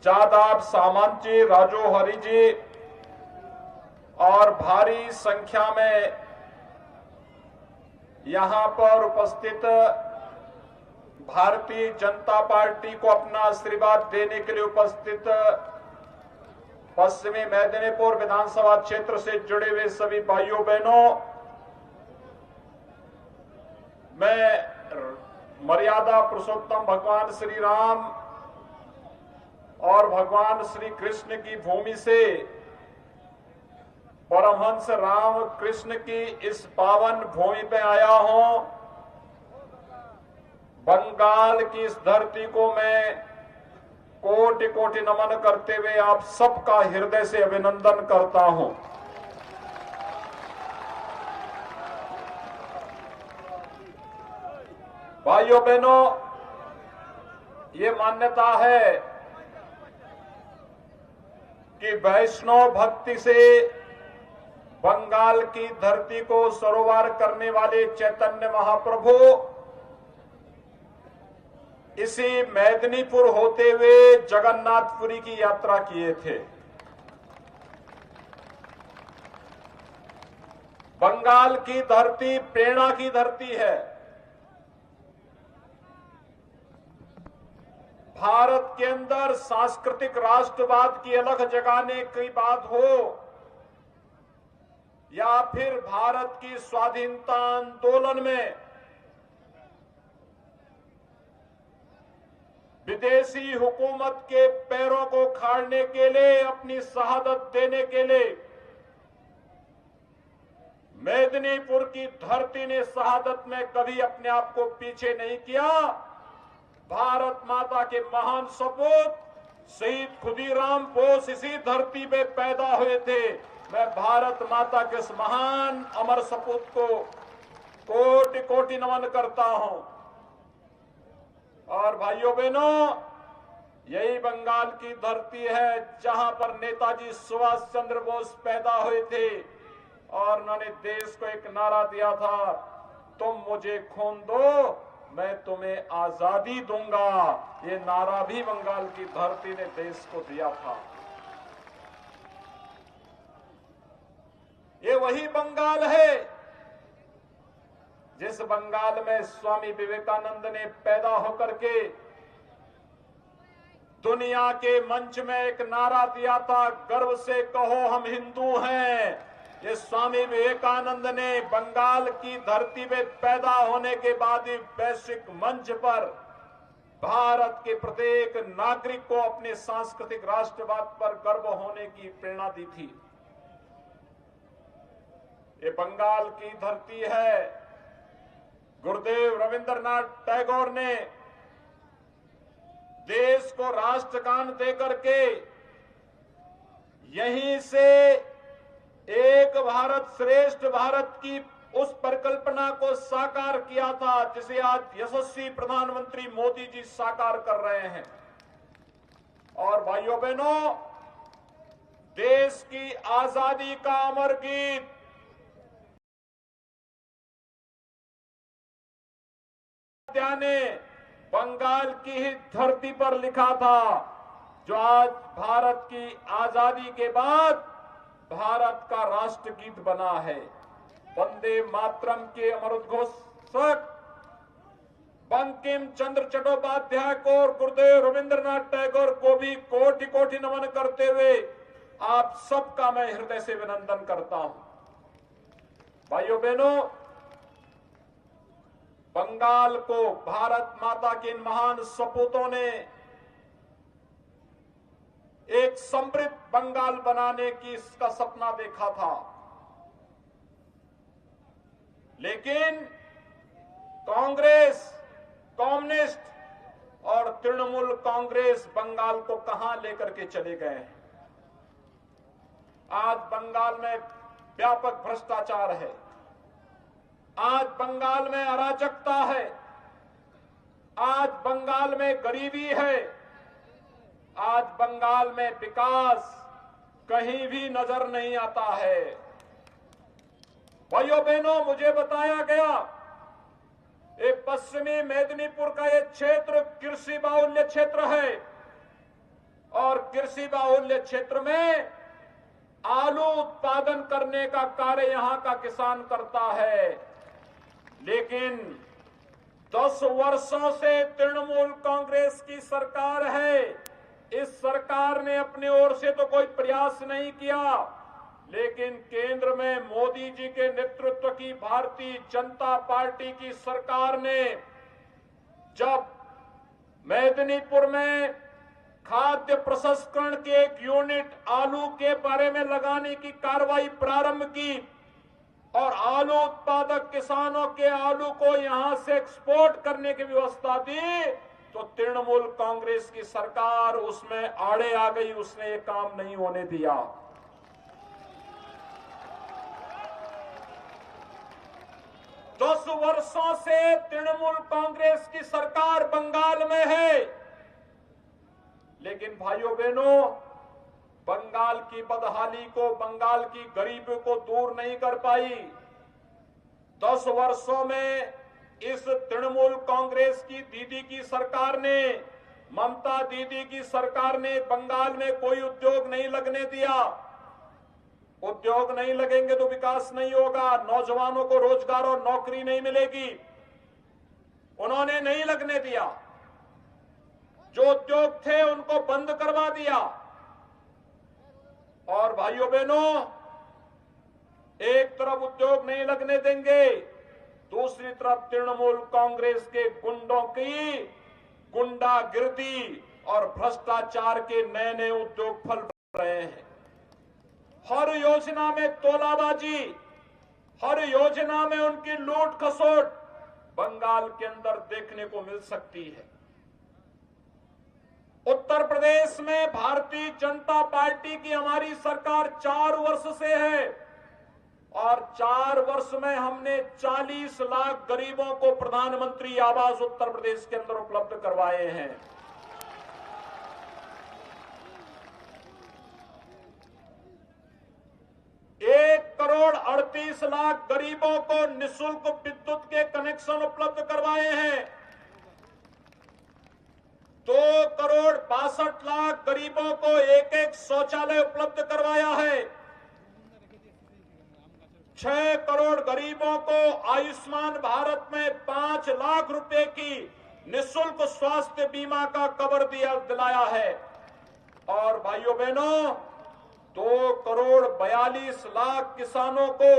जादाब सामंत जी, राजू हरि जी और भारी संख्या में यहां पर उपस्थित भारतीय जनता पार्टी को अपना आशीर्वाद देने के लिए उपस्थित पश्चिमी मेदिनीपुर विधानसभा क्षेत्र से जुड़े हुए सभी भाइयों बहनों, मैं मर्यादा पुरुषोत्तम भगवान श्री राम और भगवान श्री कृष्ण की भूमि से परमहंस राम कृष्ण की इस पावन भूमि पे आया हूं। बंगाल की इस धरती को मैं कोटि कोटि नमन करते हुए आप सबका हृदय से अभिनंदन करता हूं। भाइयों बहनों, ये मान्यता है कि वैष्णव भक्ति से बंगाल की धरती को सरोवर करने वाले चैतन्य महाप्रभु इसी मेदिनीपुर होते हुए जगन्नाथपुरी की यात्रा किए थे। बंगाल की धरती प्रेरणा की धरती है। भारत के अंदर सांस्कृतिक राष्ट्रवाद की अलग जगाने की बात हो या फिर भारत की स्वाधीनता आंदोलन में विदेशी हुकूमत के पैरों को खाड़ने के लिए, अपनी शहादत देने के लिए मेदिनीपुर की धरती ने शहादत में कभी अपने आप को पीछे नहीं किया। भारत माता के महान सपूत शहीद खुदीराम बोस इसी धरती पे पैदा हुए थे। मैं भारत माता के इस महान अमर सपूत को कोटि कोटि नमन करता हूं। और भाइयों बहनों, यही बंगाल की धरती है जहां पर नेताजी सुभाष चंद्र बोस पैदा हुए थे और उन्होंने देश को एक नारा दिया था, तुम मुझे खून दो मैं तुम्हें आजादी दूंगा। ये नारा भी बंगाल की धरती ने देश को दिया था। ये वही बंगाल है जिस बंगाल में स्वामी विवेकानंद ने पैदा होकर के दुनिया के मंच में एक नारा दिया था, गर्व से कहो हम हिंदू हैं। ये स्वामी विवेकानंद ने बंगाल की धरती में पैदा होने के बाद ही वैश्विक मंच पर भारत के प्रत्येक नागरिक को अपने सांस्कृतिक राष्ट्रवाद पर गर्व होने की प्रेरणा दी थी। ये बंगाल की धरती है। गुरुदेव रविंद्रनाथ टैगोर ने देश को राष्ट्रगान देकर के यहीं से एक भारत श्रेष्ठ भारत की उस परिकल्पना को साकार किया था जिसे आज यशस्वी प्रधानमंत्री मोदी जी साकार कर रहे हैं। और भाइयों बहनों, देश की आजादी का अमर गीत ने बंगाल की ही धरती पर लिखा था, जो आज भारत की आजादी के बाद भारत का राष्ट्रगीत बना है। वंदे मातरम के अमरोद्घोषक बंकिम चंद्र चट्टोपाध्याय को और गुरुदेव रविंद्रनाथ टैगोर को भी कोटि कोटि नमन करते हुए आप सबका मैं हृदय से अभिनंदन करता हूं। भाइयों बहनों, बंगाल को भारत माता के इन महान सपूतों ने एक समृद्ध बंगाल बनाने की इसका सपना देखा था, लेकिन कांग्रेस, कम्युनिस्ट और तृणमूल कांग्रेस बंगाल को कहां लेकर के चले गए हैं। आज बंगाल में व्यापक भ्रष्टाचार है, आज बंगाल में अराजकता है, आज बंगाल में गरीबी है, आज बंगाल में विकास कहीं भी नजर नहीं आता है। भाइयों बहनों, मुझे बताया गया ये पश्चिमी मेदिनीपुर का ये क्षेत्र कृषि बाहुल्य क्षेत्र है और कृषि बाहुल्य क्षेत्र में आलू उत्पादन करने का कार्य यहां का किसान करता है। लेकिन 10 वर्षों से तृणमूल कांग्रेस की सरकार है। इस सरकार ने अपनी ओर से तो कोई प्रयास नहीं किया, लेकिन केंद्र में मोदी जी के नेतृत्व की भारतीय जनता पार्टी की सरकार ने जब मेदिनीपुर में खाद्य प्रसंस्करण के एक यूनिट आलू के बारे में लगाने की कार्रवाई प्रारंभ की और आलू उत्पादक किसानों के आलू को यहां से एक्सपोर्ट करने की व्यवस्था दी, तो तृणमूल कांग्रेस की सरकार उसमें आड़े आ गई, उसने ये काम नहीं होने दिया। दस वर्षों से तृणमूल कांग्रेस की सरकार बंगाल में है, लेकिन भाइयों बहनों, बंगाल की बदहाली को, बंगाल की गरीबी को दूर नहीं कर पाई। 10 वर्षों में इस तृणमूल कांग्रेस की दीदी की सरकार ने, ममता दीदी की सरकार ने बंगाल में कोई उद्योग नहीं लगने दिया। उद्योग नहीं लगेंगे तो विकास नहीं होगा, नौजवानों को रोजगार और नौकरी नहीं मिलेगी। उन्होंने नहीं लगने दिया, जो उद्योग थे उनको बंद करवा दिया। और भाइयों बहनों, एक तरफ उद्योग नहीं लगने देंगे, दूसरी तरफ तृणमूल कांग्रेस के गुंडों की गुंडागिर्दी और भ्रष्टाचार के नए नए उद्योग फल रहे हैं। हर योजना में तोलाबाजी, हर योजना में उनकी लूट खसोट बंगाल के अंदर देखने को मिल सकती है। उत्तर प्रदेश में भारतीय जनता पार्टी की हमारी सरकार 4 वर्ष से है और 4 वर्ष में हमने 40 लाख गरीबों को प्रधानमंत्री आवास उत्तर प्रदेश के अंदर उपलब्ध करवाए हैं। 1,38,00,000 गरीबों को निःशुल्क विद्युत के कनेक्शन उपलब्ध करवाए हैं। 2,62,00,000 गरीबों को एक शौचालय उपलब्ध करवाया है। 6 करोड़ गरीबों को आयुष्मान भारत में 5 लाख रुपए की निःशुल्क स्वास्थ्य बीमा का कवर दिलाया है। और भाइयों बहनों, 2,42,00,000 किसानों को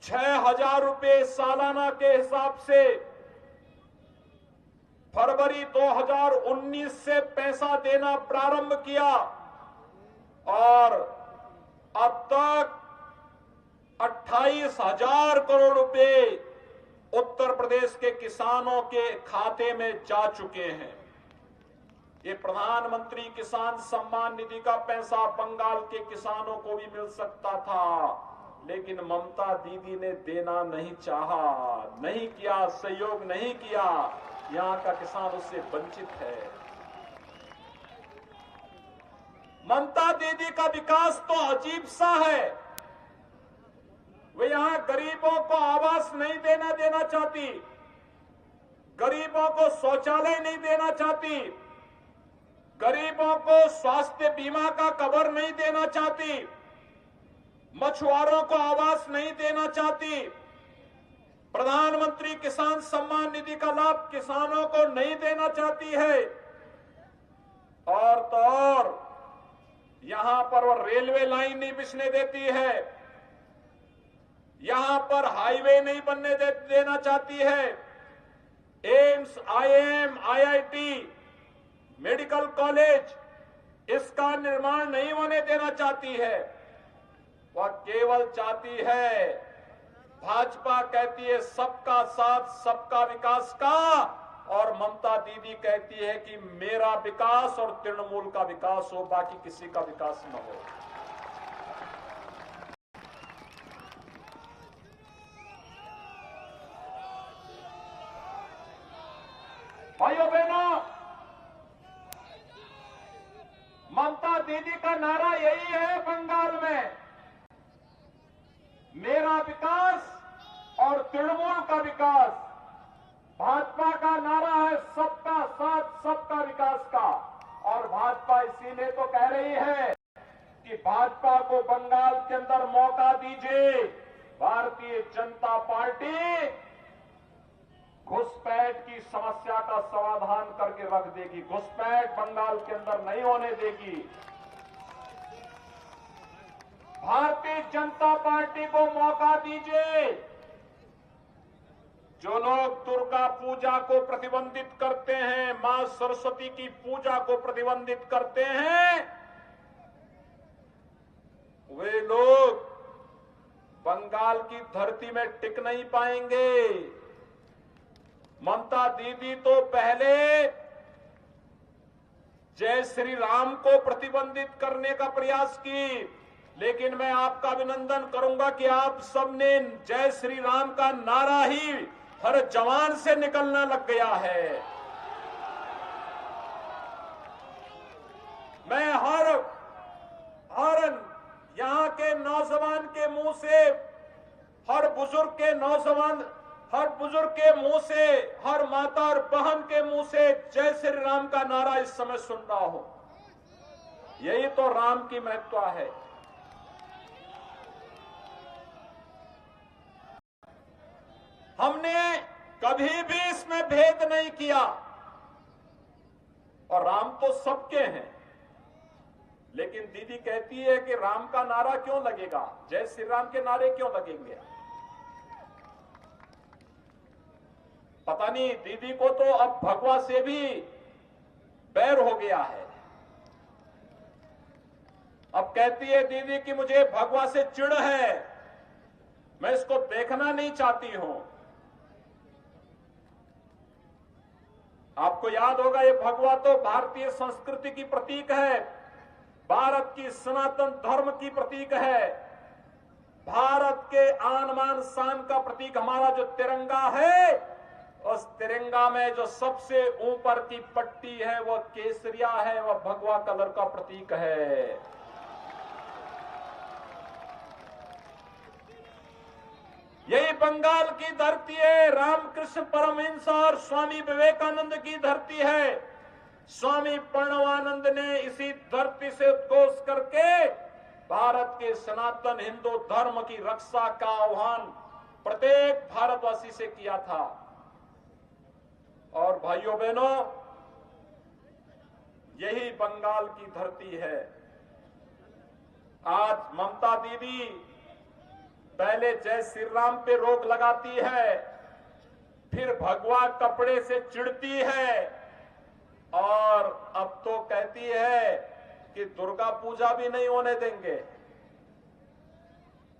6,000 रुपए सालाना के हिसाब से फरवरी 2019 से पैसा देना प्रारंभ किया और अब तक 28,000 करोड़ रुपए उत्तर प्रदेश के किसानों के खाते में जा चुके हैं। ये प्रधानमंत्री किसान सम्मान निधि का पैसा बंगाल के किसानों को भी मिल सकता था, लेकिन ममता दीदी ने देना नहीं चाहा, नहीं किया, सहयोग नहीं किया। यहां का किसान उससे वंचित है। ममता दीदी का विकास तो अजीब सा है। वे यहां गरीबों को आवास नहीं देना चाहती, गरीबों को शौचालय नहीं देना चाहती, गरीबों को स्वास्थ्य बीमा का कवर नहीं देना चाहती, मछुआरों को आवास नहीं देना चाहती, प्रधानमंत्री किसान सम्मान निधि का लाभ किसानों को नहीं देना चाहती है। और तो और यहां पर वो रेलवे लाइन नहीं बिछने देती है, यहां पर हाईवे नहीं बनने देना चाहती है, AIIMS, IIM, IIT, medical college इसका निर्माण नहीं होने देना चाहती है। वह केवल चाहती है, भाजपा कहती है सबका साथ सबका विकास का, और ममता दीदी कहती है कि मेरा विकास और तृणमूल का विकास हो, बाकी किसी का विकास न हो। भाइयों बहनों, ममता दीदी का नारा यही है बंगाल में, मेरा विकास और तृणमूल का विकास। भाजपा का नारा है सबका साथ सबका विकास। विकास का। और भाजपा इसीलिए तो कह रही है कि भाजपा को बंगाल के अंदर मौका दीजिए। भारतीय जनता पार्टी घुसपैठ की समस्या का समाधान करके रख देगी। घुसपैठ बंगाल के अंदर नहीं होने देगी। भारतीय जनता पार्टी को मौका दीजिए। जो लोग दुर्गा पूजा को प्रतिबंधित करते हैं, मां सरस्वती की पूजा को प्रतिबंधित करते हैं, वे लोग बंगाल की धरती में टिक नहीं पाएंगे। ममता दीदी तो पहले जय श्री राम को प्रतिबंधित करने का प्रयास की, लेकिन मैं आपका अभिनंदन करूंगा कि आप सबने जय श्री राम का नारा ही हर जवान से निकलना लग गया है। मैं हर यहां के नौजवान के मुंह से, हर बुजुर्ग के मुंह से, हर माता और बहन के मुंह से जय श्री राम का नारा इस समय सुन रहा हूं। यही तो राम की महत्ता है। हमने कभी भी इसमें भेद नहीं किया और राम तो सबके हैं। लेकिन दीदी कहती है कि राम का नारा क्यों लगेगा, जय श्री राम के नारे क्यों लगेंगे। पता नहीं, दीदी को तो अब भगवा से भी बैर हो गया है। अब कहती है दीदी कि मुझे भगवा से चिढ़ है, मैं इसको देखना नहीं चाहती हूं। आपको याद होगा, ये भगवा तो भारतीय संस्कृति की प्रतीक है, भारत की सनातन धर्म की प्रतीक है, भारत के आन बान शान का प्रतीक। हमारा जो तिरंगा है, उस तिरंगा में जो सबसे ऊपर की पट्टी है वो केसरिया है, वह भगवा कलर का प्रतीक है। यही बंगाल की धरती है, रामकृष्ण परमहंस और स्वामी विवेकानंद की धरती है। स्वामी प्रणवानंद ने इसी धरती से उद्घोष करके भारत के सनातन हिंदू धर्म की रक्षा का आह्वान प्रत्येक भारतवासी से किया था। और भाइयों बहनों, यही बंगाल की धरती है। आज ममता दीदी पहले जय श्री राम पे रोक लगाती है, फिर भगवा कपड़े से चिढ़ती है, और अब तो कहती है कि दुर्गा पूजा भी नहीं होने देंगे।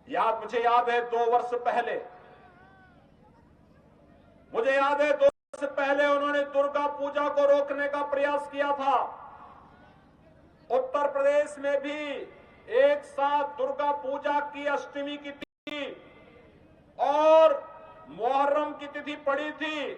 मुझे याद है 2 वर्ष पहले उन्होंने दुर्गा पूजा को रोकने का प्रयास किया था। उत्तर प्रदेश में भी एक साथ दुर्गा पूजा की अष्टमी की तिथि और मुहर्रम की तिथि पड़ी थी।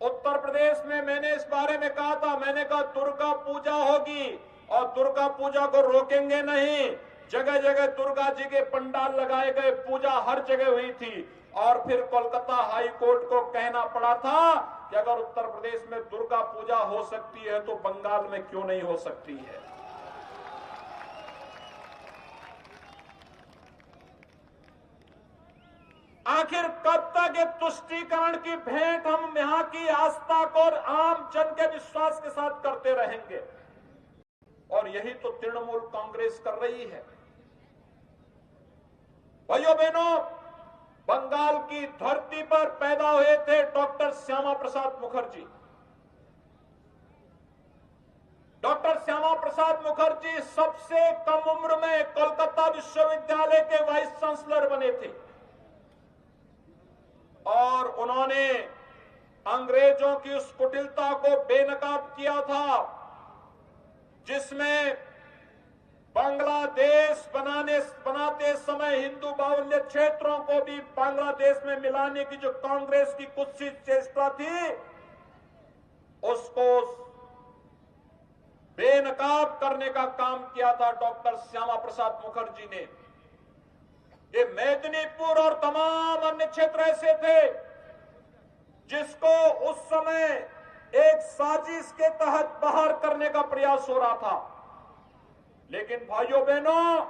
उत्तर प्रदेश में मैंने इस बारे में कहा था, मैंने कहा दुर्गा पूजा होगी और दुर्गा पूजा को रोकेंगे नहीं। जगह जगह दुर्गा जी के पंडाल लगाए गए, पूजा हर जगह हुई थी। और फिर कोलकाता हाई कोर्ट को कहना पड़ा था कि अगर उत्तर प्रदेश में दुर्गा पूजा हो सकती है तो बंगाल में क्यों नहीं हो सकती है। आखिर कब तक ये तुष्टीकरण की भेंट हम यहां की आस्था को और आम जन के विश्वास के साथ करते रहेंगे। और यही तो तृणमूल कांग्रेस कर रही है। भाइयों बहनों, बंगाल की धरती पर पैदा हुए थे डॉक्टर श्यामा प्रसाद मुखर्जी। डॉक्टर श्यामा प्रसाद मुखर्जी सबसे कम उम्र में कोलकाता विश्वविद्यालय के वाइस चांसलर बने थे और उन्होंने अंग्रेजों की उस कुटिलता को बेनकाब किया था जिसमें बांग्लादेश बनाते समय हिंदू बाहुल्य क्षेत्रों को भी बांग्लादेश में मिलाने की जो कांग्रेस की कुत्सित चेष्टा थी, उसको बेनकाब करने का काम किया था डॉक्टर श्यामा प्रसाद मुखर्जी ने। ये मेदिनीपुर और तमाम अन्य क्षेत्र ऐसे थे जिसको उस समय एक साजिश के तहत बाहर करने का प्रयास हो रहा था। लेकिन भाइयों बहनों,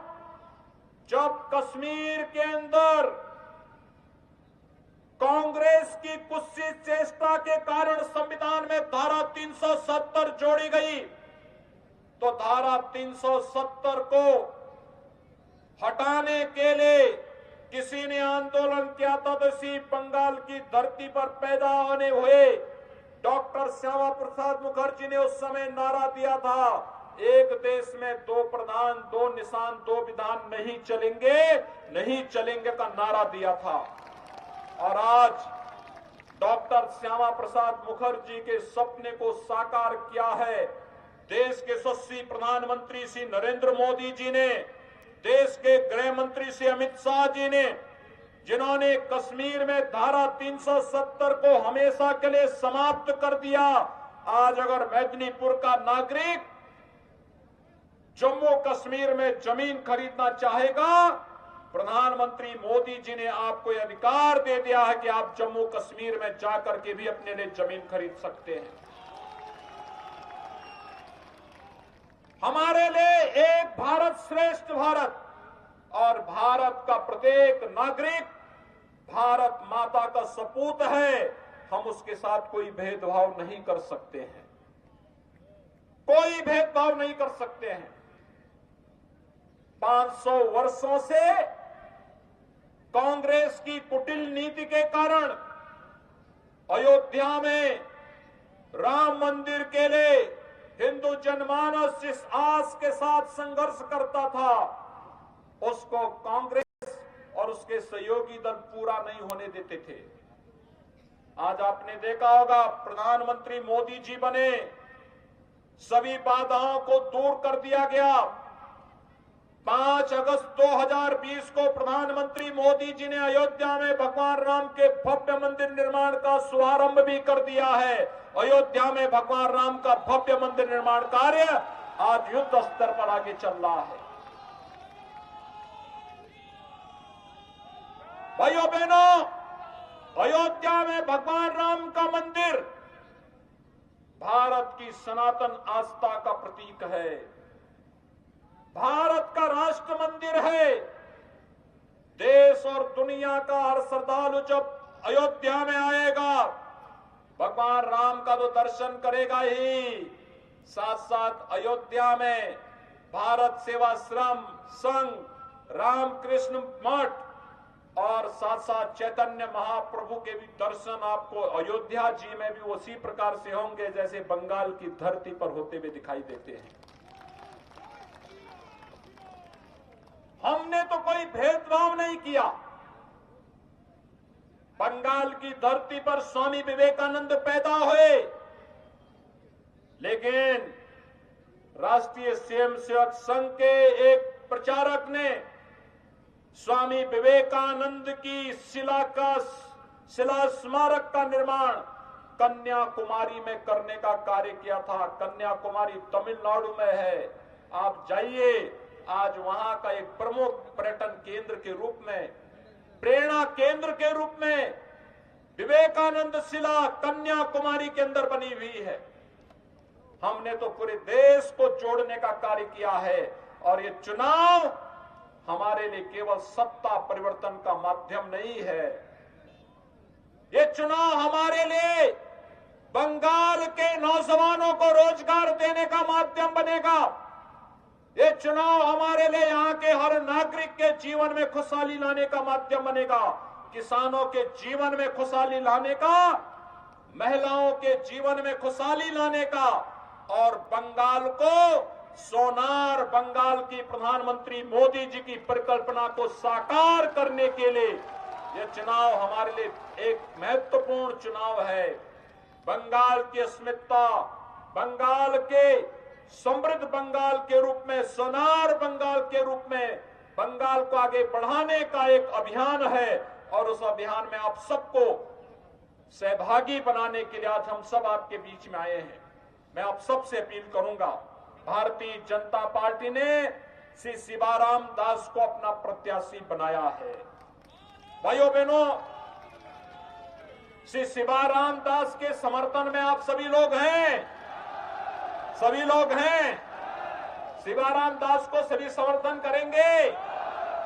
जब कश्मीर के अंदर कांग्रेस की कुत्सित चेष्टा के कारण संविधान में धारा 370 जोड़ी गई, तो धारा 370 को हटाने के लिए किसी ने आंदोलन किया था। तो इसी बंगाल की धरती पर पैदा होने हुए डॉक्टर श्यामा प्रसाद मुखर्जी ने उस समय नारा दिया था, एक देश में दो प्रधान, दो निशान, दो विधान नहीं चलेंगे का नारा दिया था। और आज डॉक्टर श्यामा प्रसाद मुखर्जी के सपने को साकार किया है देश के यशस्वी प्रधानमंत्री श्री नरेंद्र मोदी जी ने, देश के गृह मंत्री श्री अमित शाह जी ने, जिन्होंने कश्मीर में धारा 370 को हमेशा के लिए समाप्त कर दिया। आज अगर मेदिनीपुर का नागरिक जम्मू कश्मीर में जमीन खरीदना चाहेगा, प्रधानमंत्री मोदी जी ने आपको यह अधिकार दे दिया है कि आप जम्मू कश्मीर में जाकर के भी अपने लिए जमीन खरीद सकते हैं। हमारे लिए एक भारत श्रेष्ठ भारत और भारत का प्रत्येक नागरिक भारत माता का सपूत है। हम उसके साथ कोई भेदभाव नहीं कर सकते हैं, कोई भेदभाव नहीं कर सकते हैं। 500 वर्षों से कांग्रेस की कुटिल नीति के कारण अयोध्या में राम मंदिर के लिए हिंदू जनमानस जिस आस के साथ संघर्ष करता था, उसको कांग्रेस और उसके सहयोगी दल पूरा नहीं होने देते थे। आज आपने देखा होगा, प्रधानमंत्री मोदी जी बने, सभी बाधाओं को दूर कर दिया गया। 5 अगस्त 2020 को प्रधानमंत्री मोदी जी ने अयोध्या में भगवान राम के भव्य मंदिर निर्माण का शुभारंभ भी कर दिया है। अयोध्या में भगवान राम का भव्य मंदिर निर्माण कार्य आज युद्ध स्तर पर आगे चल रहा है। भाइयों बहनों, अयोध्या में भगवान राम का मंदिर भारत की सनातन आस्था का प्रतीक है, भारत का राष्ट्र मंदिर है। देश और दुनिया का हर श्रद्धालु जब अयोध्या में आएगा, भगवान राम का तो दर्शन करेगा ही, साथ साथ अयोध्या में भारत सेवाश्रम संघ, रामकृष्ण मठ और साथ साथ चैतन्य महाप्रभु के भी दर्शन आपको अयोध्या जी में भी उसी प्रकार से होंगे जैसे बंगाल की धरती पर होते हुए दिखाई देते हैं। हमने तो कोई भेदभाव नहीं किया। बंगाल की धरती पर स्वामी विवेकानंद पैदा हुए, लेकिन राष्ट्रीय स्वयंसेवक संघ के एक प्रचारक ने स्वामी विवेकानंद की शिला स्मारक का निर्माण कन्याकुमारी में करने का कार्य किया था। कन्याकुमारी तमिलनाडु में है, आप जाइए, आज वहां का एक प्रमुख पर्यटन केंद्र के रूप में, प्रेरणा केंद्र के रूप में विवेकानंद शिला कन्याकुमारी के अंदर बनी हुई है। हमने तो पूरे देश को जोड़ने का कार्य किया है और ये चुनाव हमारे लिए केवल सत्ता परिवर्तन का माध्यम नहीं है, ये चुनाव हमारे लिए बंगाल के नौजवानों को रोजगार देने का माध्यम बनेगा। ये चुनाव हमारे लिए यहाँ के हर नागरिक के जीवन में खुशहाली लाने का माध्यम बनेगा, किसानों के जीवन में खुशहाली लाने का, महिलाओं के जीवन में खुशहाली लाने का और बंगाल को सोनार बंगाल की प्रधानमंत्री मोदी जी की परिकल्पना को साकार करने के लिए यह चुनाव हमारे लिए एक महत्वपूर्ण चुनाव है। बंगाल की अस्मिता, बंगाल के समृद्ध बंगाल के रूप में, सोनार बंगाल के रूप में बंगाल को आगे बढ़ाने का एक अभियान है और उस अभियान में आप सबको सहभागी बनाने के लिए आज हम सब आपके बीच में आए हैं। मैं आप सबसे अपील करूंगा, भारतीय जनता पार्टी ने श्री शिवाराम दास को अपना प्रत्याशी बनाया है। भाइयों बहनों, श्री शिवाराम दास के समर्थन में आप सभी लोग हैं, सभी लोग हैं। शिवाराम दास को सभी समर्थन करेंगे।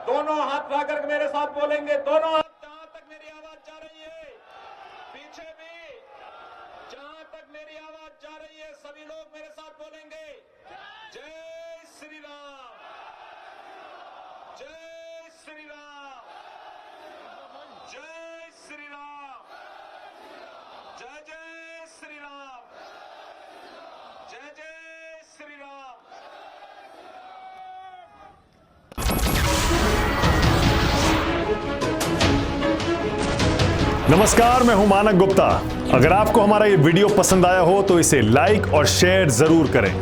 दोनों हाथ लाकर मेरे साथ बोलेंगे, दोनों हाथ जहां तक मेरी आवाज जा रही है, पीछे भी जहां तक मेरी आवाज जा रही है, सभी लोग मेरे साथ बोलेंगे, जय श्री राम, जय श्री राम, जय श्री राम, जय जय श्री राम, जय जय श्री राम। नमस्कार, मैं हूं मानक गुप्ता। अगर आपको हमारा ये वीडियो पसंद आया हो तो इसे लाइक और शेयर जरूर करें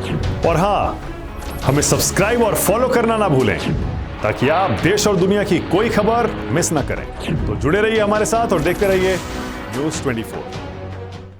और हां, हमें सब्सक्राइब और फॉलो करना ना भूलें ताकि आप देश और दुनिया की कोई खबर मिस ना करें। तो जुड़े रहिए हमारे साथ और देखते रहिए News 24।